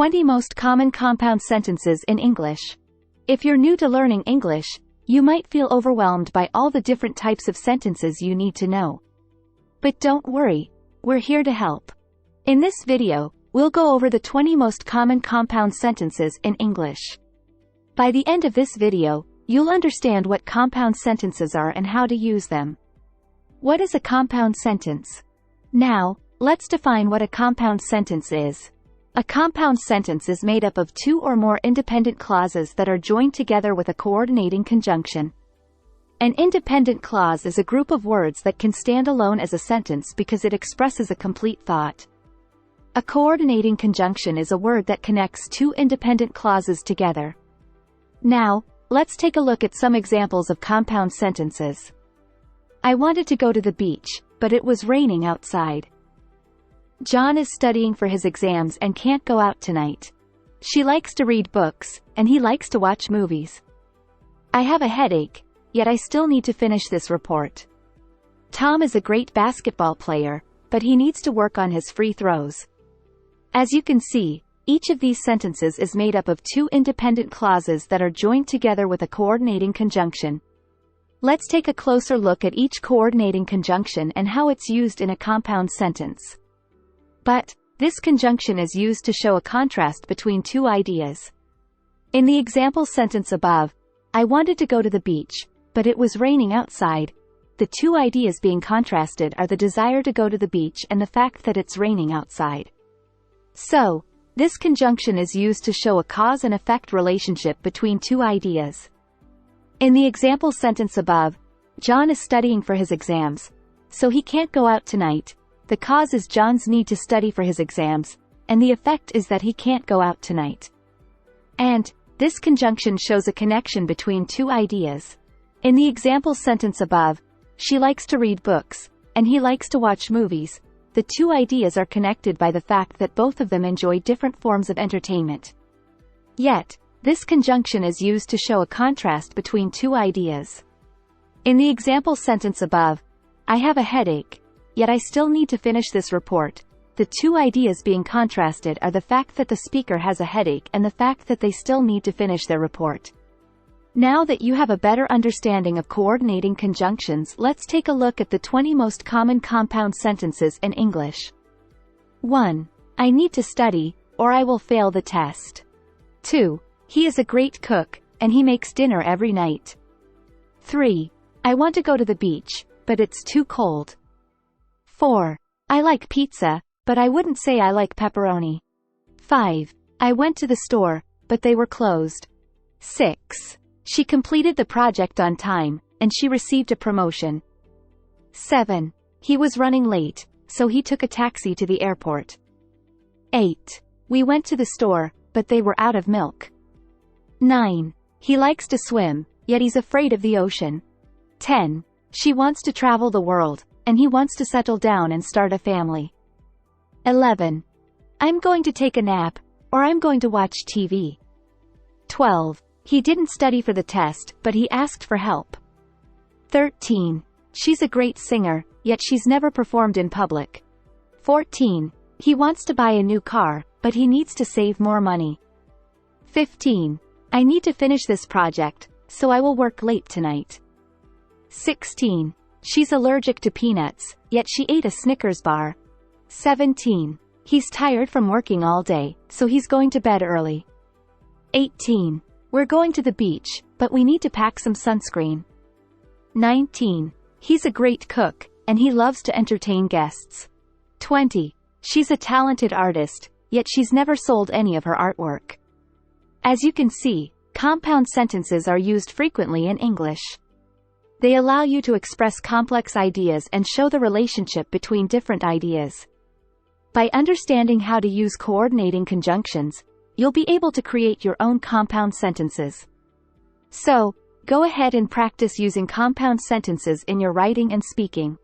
20 most common compound sentences in English. If you're new to learning English, you might feel overwhelmed by all the different types of sentences you need to know. But don't worry, we're here to help. In this video, we'll go over the 20 most common compound sentences in English. By the end of this video, you'll understand what compound sentences are and how to use them. What is a compound sentence? Now, let's define what a compound sentence is. A compound sentence is made up of two or more independent clauses that are joined together with a coordinating conjunction. An independent clause is a group of words that can stand alone as a sentence because it expresses a complete thought. A coordinating conjunction is a word that connects two independent clauses together. Now, let's take a look at some examples of compound sentences. I wanted to go to the beach, but it was raining outside. John is studying for his exams and can't go out tonight. She likes to read books, and he likes to watch movies. I have a headache, yet I still need to finish this report. Tom is a great basketball player, but he needs to work on his free throws. As you can see, each of these sentences is made up of two independent clauses that are joined together with a coordinating conjunction. Let's take a closer look at each coordinating conjunction and how it's used in a compound sentence. But, this conjunction is used to show a contrast between two ideas. In the example sentence above, I wanted to go to the beach, but it was raining outside. The two ideas being contrasted are the desire to go to the beach and the fact that it's raining outside. So, this conjunction is used to show a cause and effect relationship between two ideas. In the example sentence above, John is studying for his exams, so he can't go out tonight. The cause is John's need to study for his exams, and the effect is that he can't go out tonight. And, this conjunction shows a connection between two ideas. In the example sentence above, she likes to read books, and he likes to watch movies. The two ideas are connected by the fact that both of them enjoy different forms of entertainment. Yet, this conjunction is used to show a contrast between two ideas. In the example sentence above, I have a headache, yet I still need to finish this report. The two ideas being contrasted are the fact that the speaker has a headache and the fact that they still need to finish their report. Now that you have a better understanding of coordinating conjunctions, let's take a look at the 20 most common compound sentences in English. 1. I need to study, or I will fail the test. 2. He is a great cook, and he makes dinner every night. 3. I want to go to the beach, but it's too cold. 4. I like pizza, but I wouldn't say I like pepperoni. 5. I went to the store, but they were closed. 6. She completed the project on time, and she received a promotion. 7. He was running late, so he took a taxi to the airport. 8. We went to the store, but they were out of milk. 9. He likes to swim, yet he's afraid of the ocean. 10. She wants to travel the world, and he wants to settle down and start a family. 11. I'm going to take a nap, or I'm going to watch TV. 12. He didn't study for the test, but he asked for help. 13. She's a great singer, yet she's never performed in public. 14. He wants to buy a new car, but he needs to save more money. 15. I need to finish this project, so I will work late tonight. 16. She's allergic to peanuts, yet she ate a Snickers bar. 17. He's tired from working all day, so he's going to bed early. 18. We're going to the beach, but we need to pack some sunscreen. 19. He's a great cook, and he loves to entertain guests. 20. She's a talented artist, yet she's never sold any of her artwork. As you can see, compound sentences are used frequently in English. They allow you to express complex ideas and show the relationship between different ideas. By understanding how to use coordinating conjunctions, you'll be able to create your own compound sentences. So, go ahead and practice using compound sentences in your writing and speaking.